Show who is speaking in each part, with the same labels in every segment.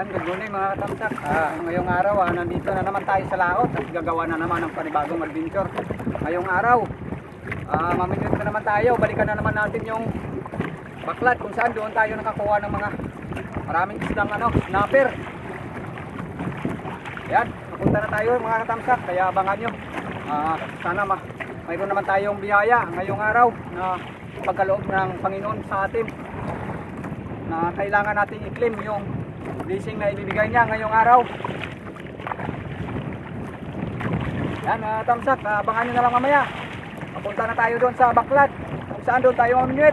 Speaker 1: good morning mga katamsak. Ngayong araw, nandito na naman tayo sa laot at gagawa na naman ng panibagong adventure. Ngayong araw, mamimit na naman tayo. Balikan na naman natin yung baklat kung saan doon tayo nakakuha ng mga maraming isdang snapper. Yan, napunta na tayo mga katamsak, kaya abangan nyo. Sana mayroon naman tayong biyaya ngayong araw na pagkaloob ng Panginoon sa atin, na kailangan nating i-claim yung blessing na ibibigay niya ngayong araw. Yan tamsak, abangan nyo na lang mamaya. Papunta na tayo doon sa baklat kung saan doon tayo mamimit.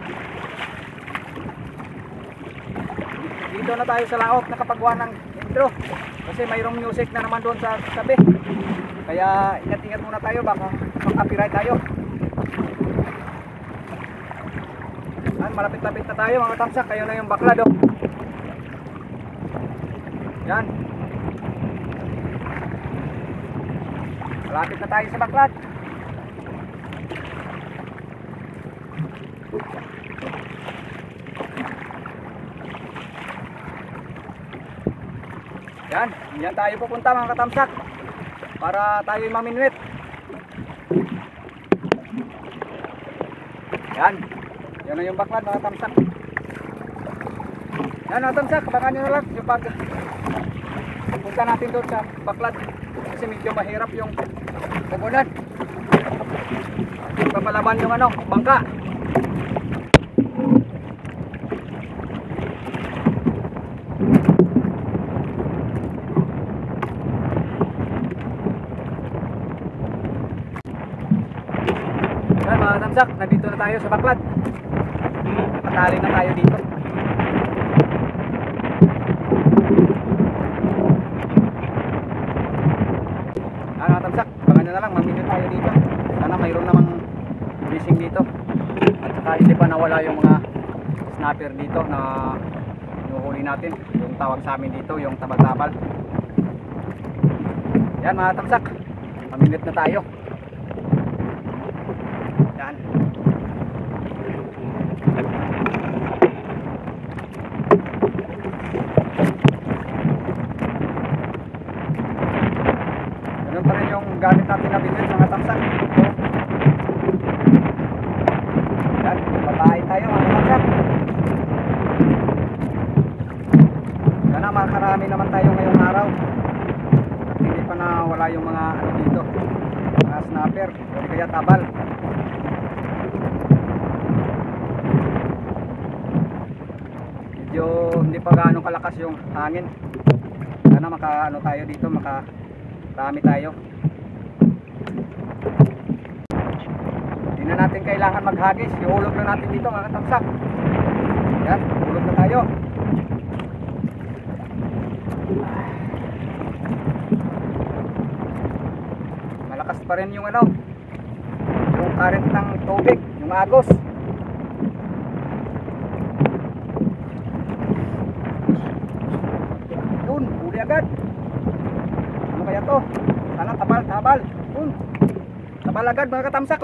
Speaker 1: Dito na tayo sa laot nakapagawa ng intro kasi mayroong music na naman doon sa tabi, kaya ingat-ingat muna tayo, baka mag-copyright tayo. Malapit-lapit na tayo mga tamsak, kayo na yung baklad yan, malapit na tayo sa baklad. Yan tayo pupunta mga katamsak para tayo maminwit. Yan na yung baklad mga tamsak. Yan mga tamsak, abangan nyo na lang yung punta natin doon sa baklad kasi medyo mahirap yung pugunan. Papalaban yung bangka. Yan mga tamsak, nandito na tayo sa baklad. Nakatali na tayo dito. Mga tamsak, abangan nyo na lang, maminit tayo dito. Sana mayroon namang fishing dito. At saka hindi pa nawala yung mga snapper dito na hinuhuli natin. Yung tawag sa amin dito, yung tabal-tabal. Yan mga tamsak, maminit na tayo. Yan. Ganun pa rin yung gamit natin na bilis mga tamsak. Yan, babae tayo mga tamsak. Sana makarami naman tayo ngayong araw at hindi pa na wala yung mga dito, mga snapper o kaya tabal. Medyo hindi pa gaano kalakas yung hangin. Sana tayo dito, makarami tayo. Hindi na natin kailangan maghagis, ihulog na natin dito mga katamsak. Yan, hulog na tayo. Malakas pa rin yung yung current ng tubig, yung agos. Yun, huli agad. Ano kaya to? Sana tabal. Tabal agad mga katamsak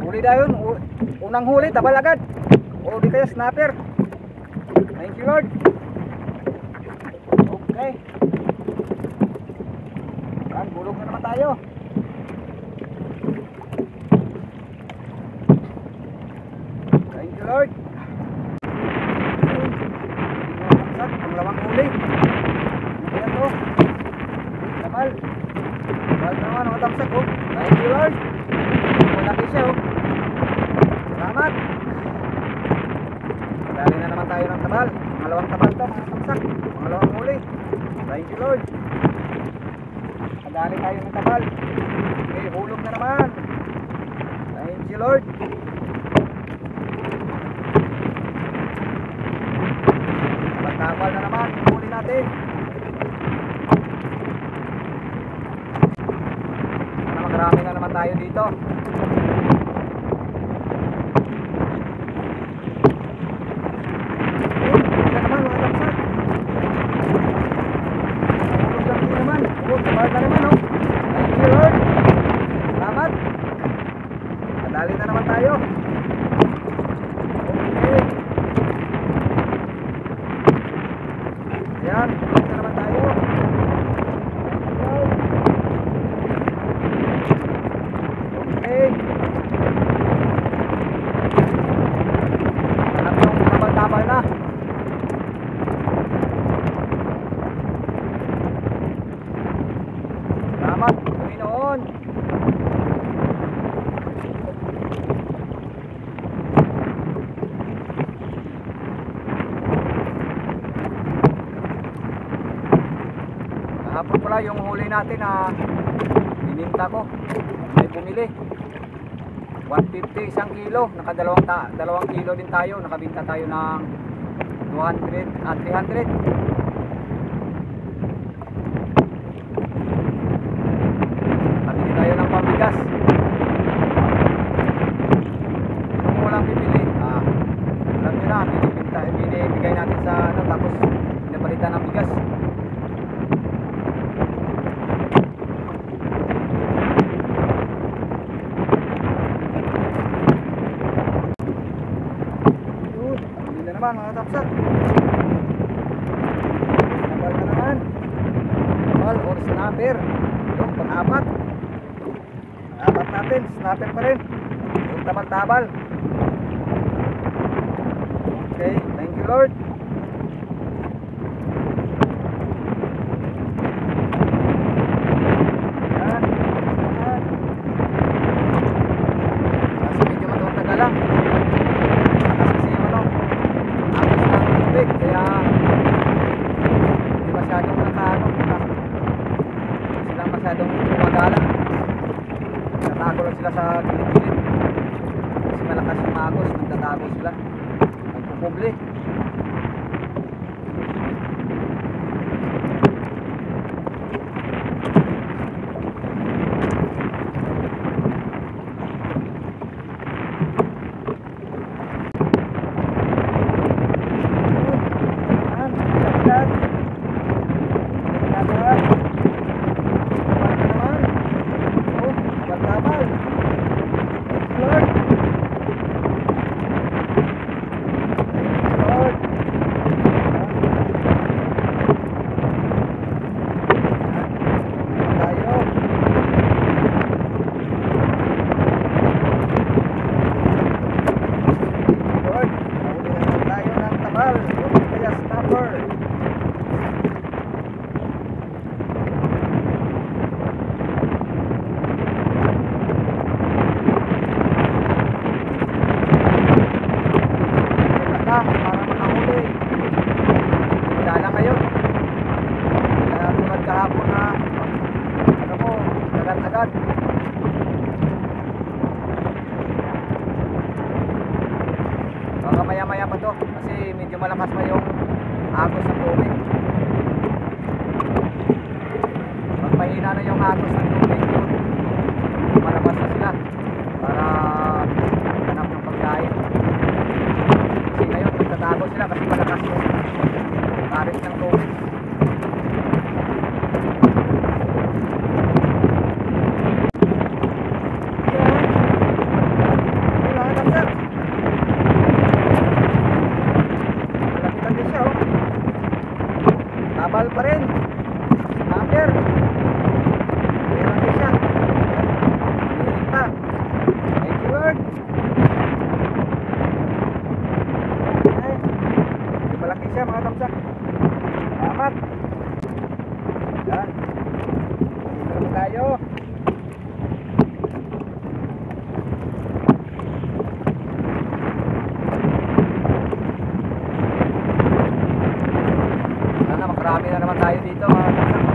Speaker 1: huli na yun. Unang huli, tabal agad. O di kaya snapper. Thank you Lord. Okay. Yan, bulog na naman tayo. Thank you Lord. Pangalawang huli. Ano kaya to? Tabal naman mga tamsak Thank you Lord. Malaki siya Salamat. Dali na naman tayo ng tabal. Pangalawang tabal to mga tamsak. Pangalawang huli. Thank you Lord. Dali tayo ng tabal. Okay, hulog na naman. Thank you Lord. Tabal na naman, huli natin. Sana makarami na naman tayo dito. Huli na naman mga tamsak. Hulog na naman. Tabal na naman Thank you Lord. Salamat. Dali na naman tayo. Okay. Yan. Hapon pala yung huli natin na bininta ko. May bumili. 150 isang kilo. Dalawang kilo din tayo. Nakabinta tayo ng 200 at 300. Pabili tayo ng pambigas. Kung walang bibili, alam nyo na, binibigay natin sa ano, tapos pinapalitan ng bigas. Mga tapsat, nabal na naman, nabal or snapper. Yung pang-apat natin, snapper pa rin, yung tabal-tabal. Okay, thank you Lord. Yan, yan. Kasi medyo matuwag lang. Kaya hindi masyadong sila masyadong gumagala. Natago lang sila sa gilid-gilid kasi malakas yung agos, nagtatago sila, nagpupubli. Baka maya-maya pa to kasi medyo malakas pa yung agos ng tubig. Pag mahina na yung agos ng tubig, malabas na sila para hanap ng pagkain. Kasi ngayon nagtatago sila kasi malakas yung current ng tubig. Tabal pa rin. Snapper. Meron din siya. Meron pa. Thank you Lord. Ay, malaki siya mga tamsak. Salamat. Yan. Dito tayo. Marami na naman tayo dito mga tamsak.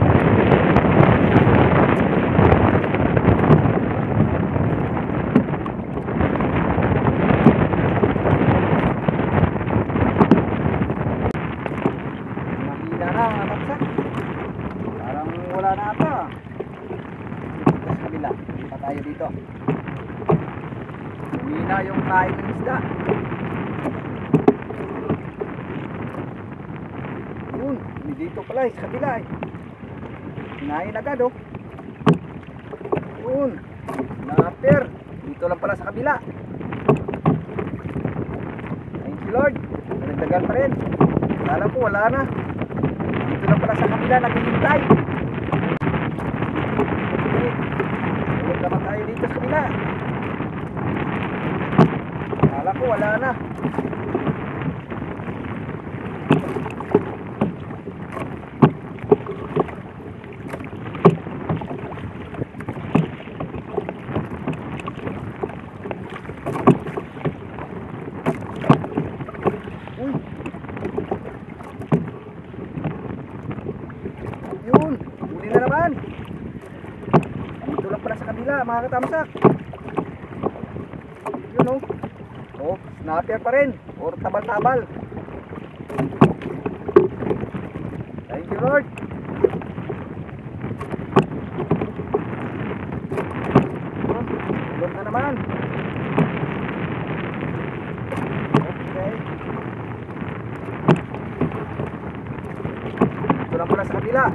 Speaker 1: Mahina na mga tamsak. Parang wala na ata. Sa kabila, pa tayo dito. Mahina yung kain ng isda. Dito pala sa kabila eh. Hinahin agad oh. Yun. Snapper. Dito lang pala sa kabila. Thank you Lord. Nagdagan pa rin. Kala ko wala na. Dito lang pala sa kabila naghihintay. Okay. Tulog naman tayo dito sa kabila. Kala ko wala na. naman. Dito lang pala sa kabila, mga katamsak. Yun o. Oh, snapper pa rin. Or tabal-tabal. Thank you, Lord. Tulog na naman. Okay. Dito lang pala sa kabila.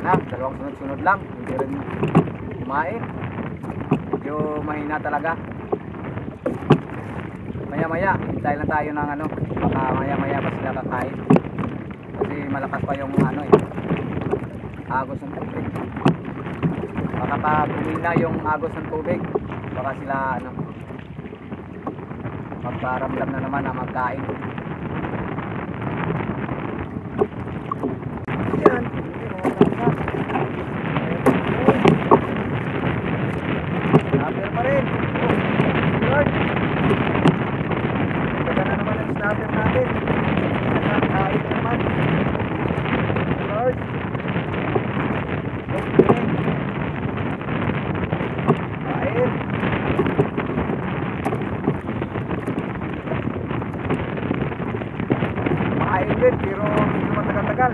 Speaker 1: Dalawang sunod-sunod lang, hindi rin kumain. Medyo mahina talaga. Maya-maya, hintay lang tayo ng ano, baka maya-maya pa sila kakain. Kasi malakas pa yung ano agos ng tubig. Baka pa humina yung agos ng tubig, baka sila ano, magparamdam na naman na magkain. Yan. Snapper pa rin. Lord. Taga na naman ang snapper natin. Nakakain na naman. Lord. Okay. Kain. Makain din pero medyo matagal-tagal.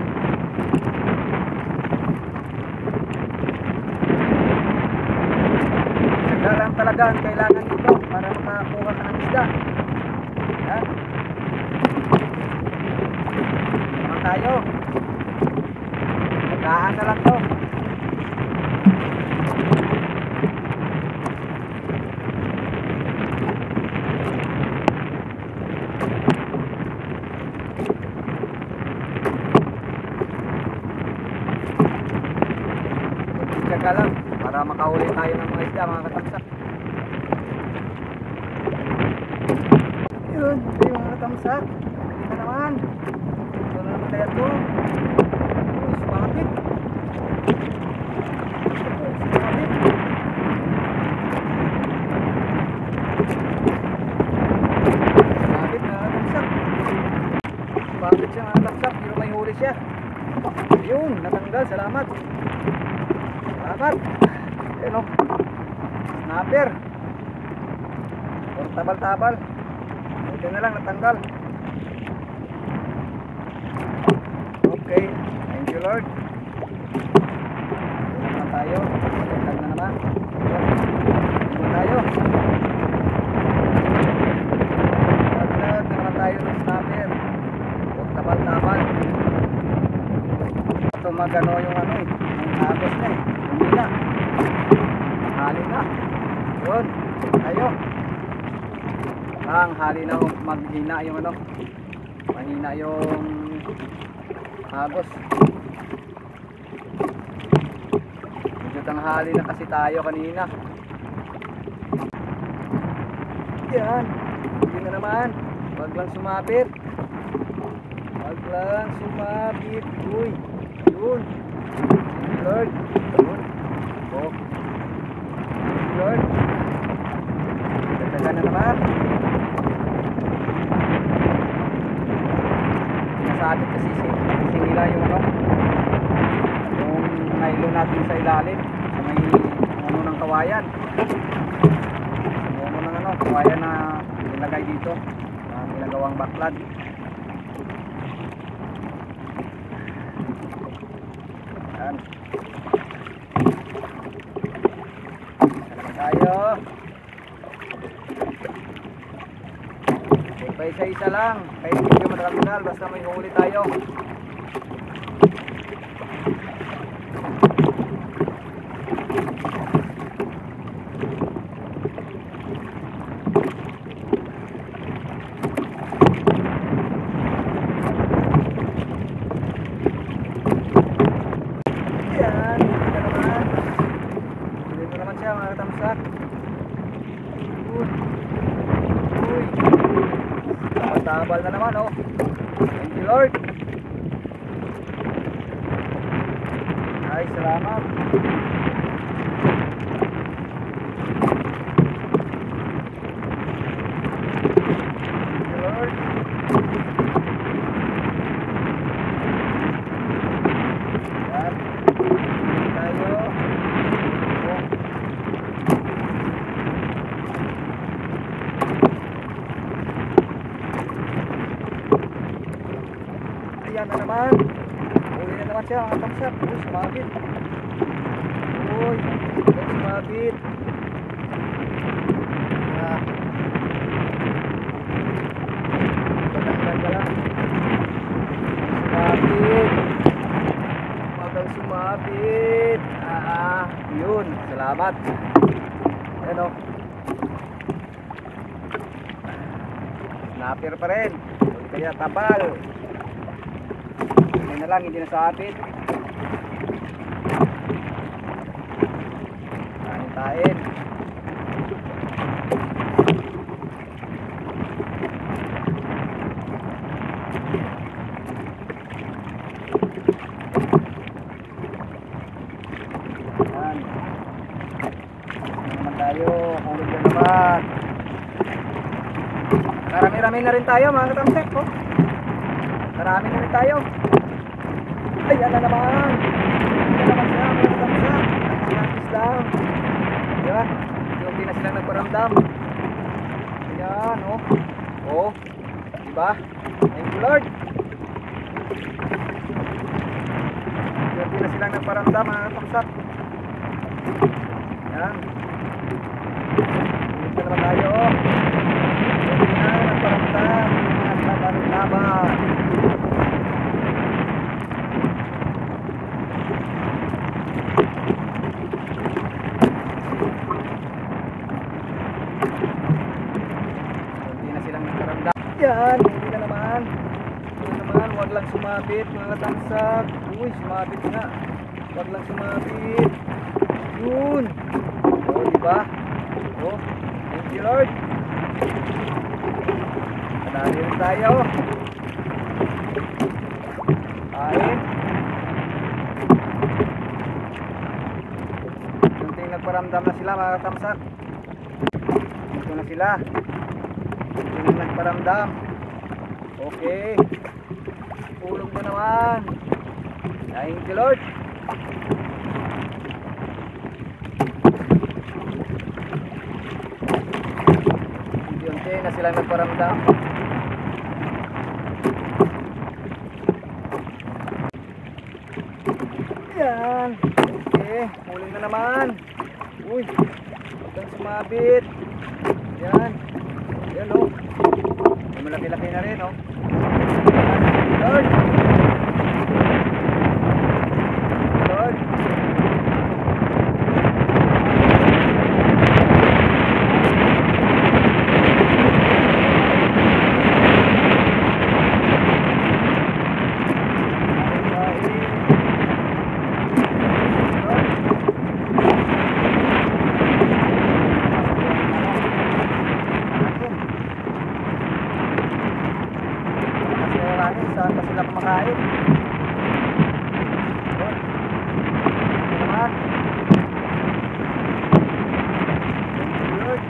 Speaker 1: Lang talaga ang kailangan dito para makakuha ka ng isda. Yan. Naman tayo. Magkaan na lang to. Tsaga lang para makahuli tayo ng mga isda, mga katamsak. Yun, ito yung mga katamsak. Hindi na naman. Ito na naman kaya ito. Sumapit. Sumapit na katamsak. Sumapit siya mga katamsak, pero may huli siya. Yun, natanggal. Salamat. Salamat. Ayun o. Snapper. Or tabal-tabal. Ito na lang natanggal. Okay. Thank you, Lord. Ito naman tayo. Tagtag na naman. Ito tayo. Tagtag na naman tayo ng snapper. Or tabal-tabal. Ito magano yung ano eh. Ang agos na eh. Humila. Hali na. Yun. Tayo. Ang hali na maghina yung ano. Mahina yung agos. Medyo tanghali na kasi tayo kanina. Yan. Hindi na naman. Wag lang sumapit. Wag lang sumapit. Uy. Yun. Lord. Yun. Oh. Lord. Dagdagan na naman. Nasabit kasi sinila yung ano, yung nylon natin sa ilalim sa may ano ng kawayan, ano ng ano, kawayan na nilagay dito na ginagawang baklad. Yan. Tayo. Pa isa-isa lang. Kahit hindi matagal, basta may huli tayo. Yan. Dito naman. Dito naman siya mga katamsak. Uy. Tabal na naman oh. Thank you, Lord. Ay, salamat. siya mga tamsak. Uy, sumabit. Uy, sumabit. Sumabit. Magang sumabit. Yun. Salamat. Ayan o. Snapper pa rin. Kaya tabal. Hindi na lang, hindi na sabit. Kain-kain. Yan. Ano naman tayo? Hulog na naman. Marami-rami na rin tayo mga katamsek po. Marami na rin tayo. Ayan na naman. Ayan na naman siya mga katamsek. Nakakakis lang. Diba? Hindi na sila nagparamdam. Ayan oh. Oh. Diba? Thank you Lord. Hindi na sila nagparamdam mga katamsek. Ayan. Dito naman tayo oh. Laban. Hindi na silang nakaramdam. Yan, hindi na naman. Hindi na naman, wag lang sumabit mga tamsak. Uy, sumabit nga. Wag lang sumabit. Yun. Oh, diba? Oh, thank you Lord. Madali rin tayo. Kain. Kunting nagparamdam na sila mga katamsak. Dito na sila. Kunting nagparamdam. Okay. Tulog na naman. Thank you Lord. Unti-unti na sila nagparamdam. Yan. Okay, huling na naman. Uy, huwag kang sumabit. Yan. Yan o. May malaki-laki na rin o. Lord. Lord. Saan pa sila kumakain? Yun. Naman. Good.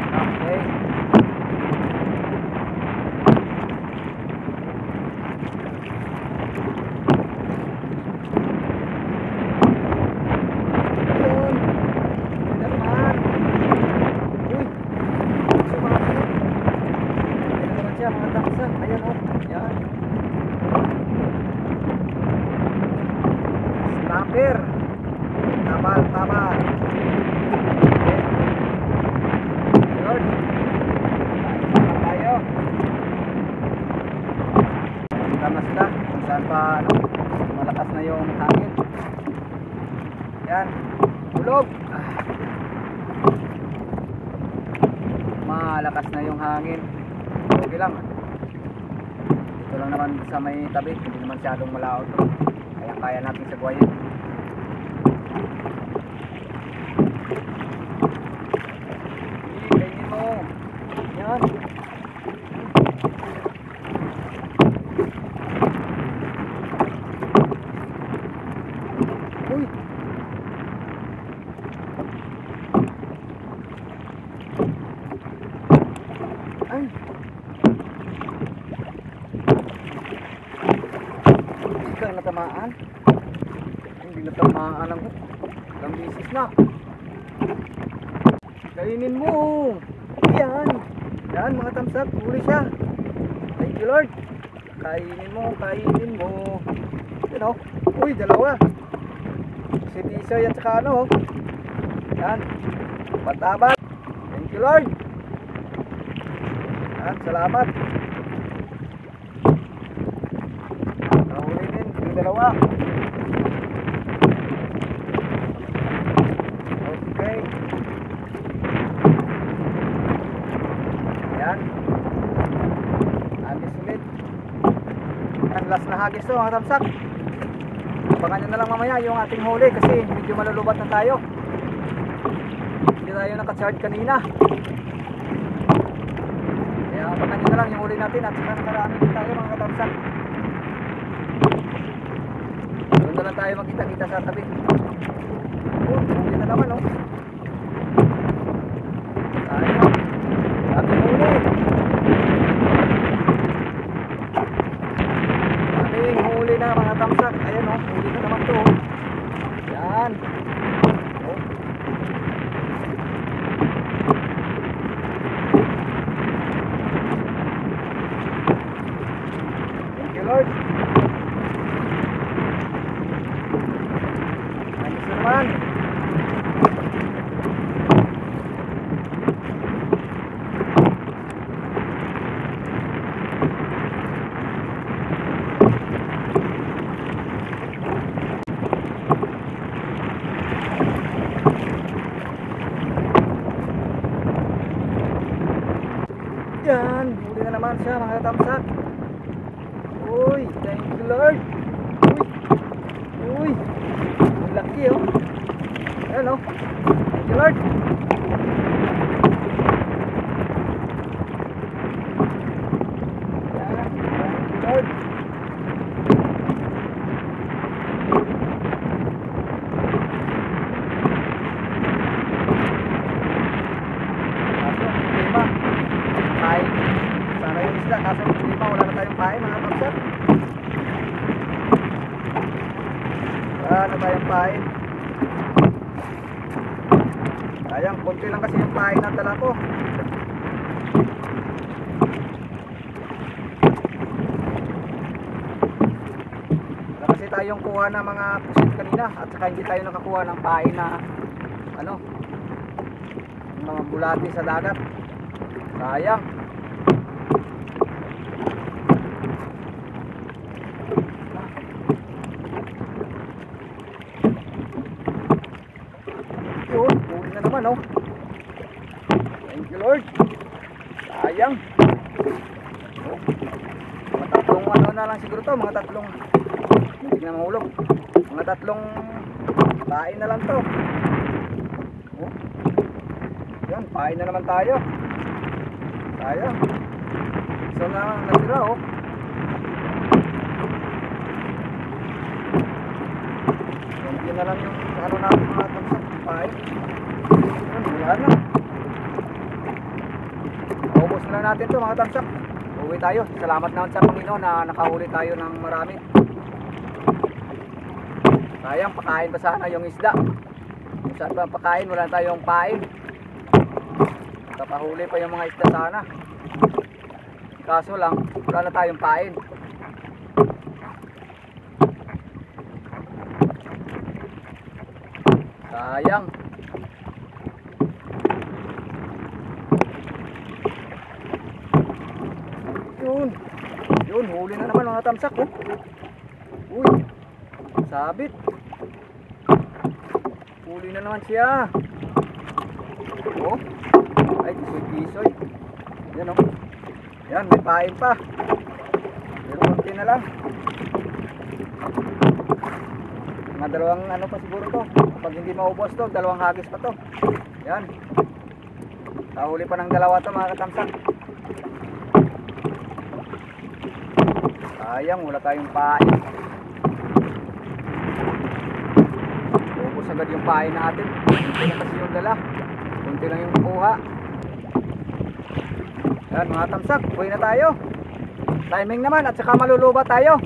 Speaker 1: Okay. Mga taksan, ayan o, yan. Snapper. Tabal. Okay. Lord. Tayo. Tama na sila kung saan pa malakas na yung hangin. Yan. Hulog. Malakas na yung hangin. Okay lang. Ito lang naman sa may tabi, hindi naman masyadong malaot. Kaya natin sagwayin. Kainin mo. Yan. Uy. Ay. Natamaan. Hindi natamaan ang ilang bisis na. Kainin mo. Yan. Yan mga tamsak, huli siya. Thank you Lord. Kainin mo, kainin mo. Yan o. Uy, dalawa. Si Tisoy at saka ano. Yan. Patabat. Thank you Lord. Yan, salamat. Nahuli din yung dalawa. Okay. Yan. Hagis ulit. Yan, last na hagis to mga tamsak. Abangan nyo na lang mamaya yung ating huli kasi medyo malulubat na tayo. Hindi tayo naka-charge kanina. Kaya abangan nyo na lang yung huli natin at saka nakarami din tayo mga katamsak. Doon na lang tayo magkita-kita sa tabi. Oh, huli na naman oh. Tayo. Ating huli. Ating huli na mga tamsak. Ayan oh, huli na naman to oh. Yan. Oh. Thank you Lord. Ayos naman. Yan, huli na naman siya mga tamsak. Uy, thank you Lord. Uy, ang laki oh. Ayan oh. Thank you Lord. Yan, thank you Lord. Sana yung isda, kaso hindi pa wala na tayong pain mga kapsat. Wala na tayong pain. Sayang, konti lang kasi yung pain na dala ko. Wala kasi tayong kuha ng mga pusit kanina at saka hindi tayo nakakuha ng pain na ano, mga bulati sa dagat. Sayang. Yun, huli na naman oh. Thank you Lord. Sayang. Oh. Mga tatlong ano na lang siguro to, mga tatlong hindi na mahulog. Mga tatlong pain na lang to. Oh. Yan, pain na naman tayo. Sayang. So na natira oh. Yan na lang yung ano natin mga tamsak. Pain. Yan, wala na. Maubos na lang natin to mga tamsak. Uwi tayo. Salamat naman sa Panginoon na nakahuli tayo ng marami. Sayang, pakain pa sana yung isda. Kung saan pa pakain, wala tayong pain. Kapahuli pa yung mga isda sana. Kaso lang, wala na tayong pain. Sayang. Yun. Yun, huli na naman mga tamsak oh. Uy, sabit. Huli na naman siya. Oh. Ay, kisoy-kisoy. Yan oh. Yan, may pain pa. Pero konti na lang. Mga dalawang ano pa siguro to. Kapag hindi maubos to, dalawang hagis pa to. Yan. Nahuli pa ng dalawa to mga katamsak. Sayang, wala tayong pain. Ubus agad yung pain natin. Kunti na kasi yung dala. Kunti lang yung kuha. Yan mga tamsak, uwi na tayo. Timing naman at saka maluluba tayo.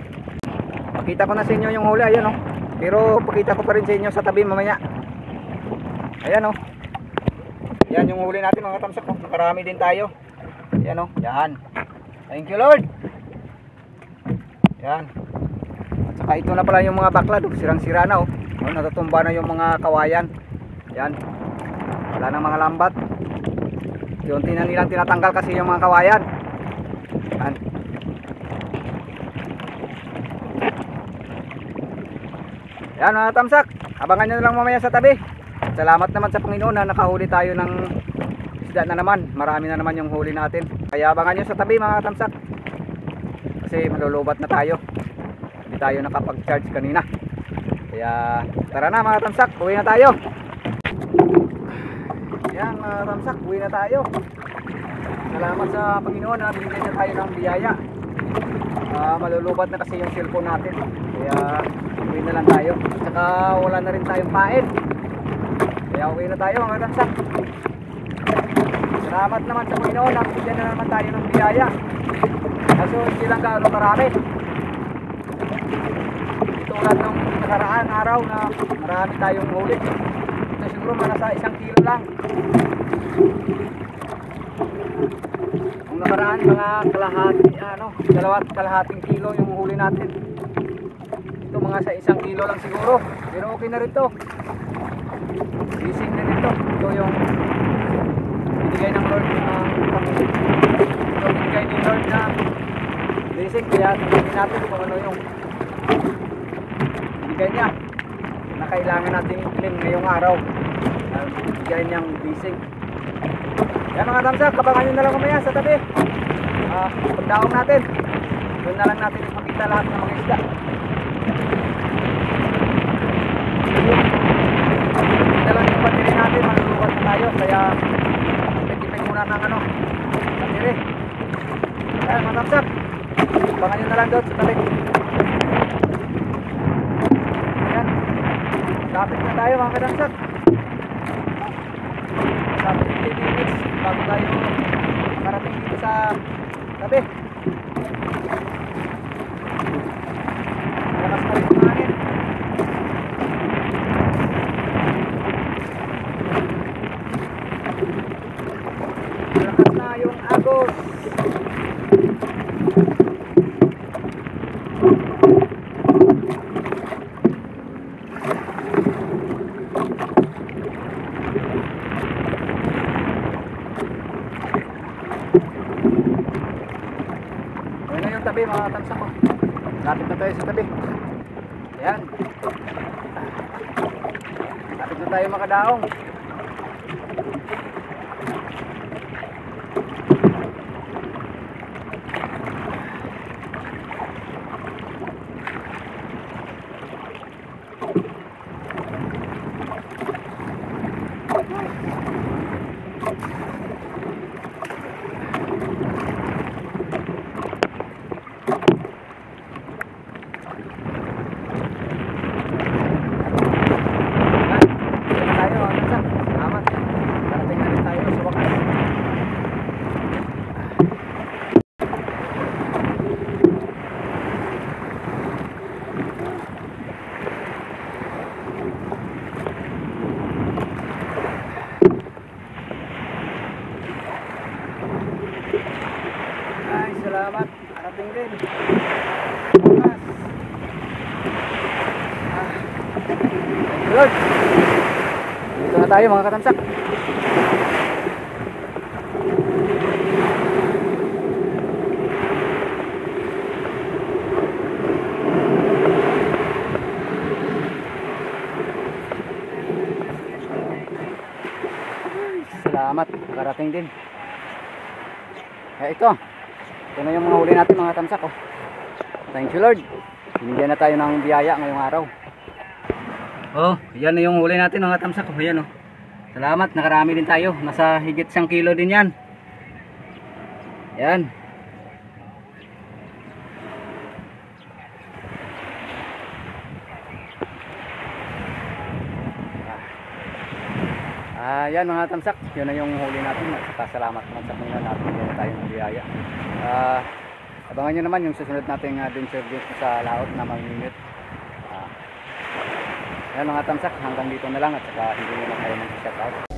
Speaker 1: Pakita ko na sa inyo yung huli, ayan oh. Pero pakita ko pa rin sa inyo sa tabi mamaya. Ayan oh. Yan yung huli natin mga tamsak oh. Nakarami din tayo. Yan o, yan. Thank you Lord. Yan. At saka ito na pala yung mga baklad, sirang-sira na o. Natutumba na yung mga kawayan. Yan. Wala nang mga lambat. Unti na nilang tinatanggal kasi yung mga kawayan. Yan. Yan mga tamsak, abangan nyo na lang mamaya sa tabi. Salamat naman sa Panginoon na nakahuli tayo ng isda na naman. Marami na naman yung huli natin. Kaya abangan nyo sa tabi mga tamsak. Kasi malulubat na tayo. Hindi tayo nakapag-charge kanina. Kaya tara na mga tamsak, uwi na tayo. Yan mga tamsak, uwi na tayo. Salamat sa Panginoon na binigyan niya tayo ng biyaya. Malulubat na kasi yung cellphone natin. Kaya uwi na lang tayo. At saka wala na rin tayong pain. Kaya uwi na tayo mga tamsak. Salamat naman sa Panginoon na binigyan na naman tayo ng biyaya. Kaso hindi lang gaano marami. Tulad ng nakaraan araw na marami tayong huli. Ito siguro mga sa 1 kilo lang. Ang nakaraan mga kalahati, 2.5 kilo yung huli natin. Ito mga sa 1 kilo lang siguro. Pero okay na rin to. Gising na rin to. Ito yung binigay ng Lord ito binigay ni Lord na blessing. Kaya tingnan natin kung ano yung binigay niya na kailangan natin i-claim ngayong araw. Binigay niyang blessing. Yan mga tamsak, kabangan nyo na lang mamaya sa tabi. Pagdaong natin, doon na lang natin ipakita lahat ng mga isda. Ito lang yung battery natin, malulukat na tayo. Kaya ipit-ipit muna ng battery. Yan mga tamsak, kabangan nyo na lang doon sa tabi. Yan, lapit na tayo mga tamsak. Lapit 15 minutes bago tayo marating dito sa tabi. Lakas pa rin yung hangin. Lakas na yung agos. Tabi mga tamsak ko. Lapit na tayo sa tabi. Ayan. Lapit na tayo makadaong. Salamat, arating din. Lord, dito na tayo mga katamsak. Salamat, nakarating din. Ito na yung mga huli natin mga tamsak. Thank you Lord. Binigyan na tayo ng biyaya ngayong araw. Yan na yung huli natin mga tamsak. Ayan Salamat, nakarami din tayo. Nasa higit 1 kilo din yan. Yan. Yan mga tamsak, yun na yung huli natin. At salamat naman sa Panginoon natin. Binigyan na tayo ng biyaya. Abangan nyo naman yung susunod nating adventure dito sa laot na mamimit. Yan mga tamsak, hanggang dito na lang at saka hindi nyo na kayo mag-shout out.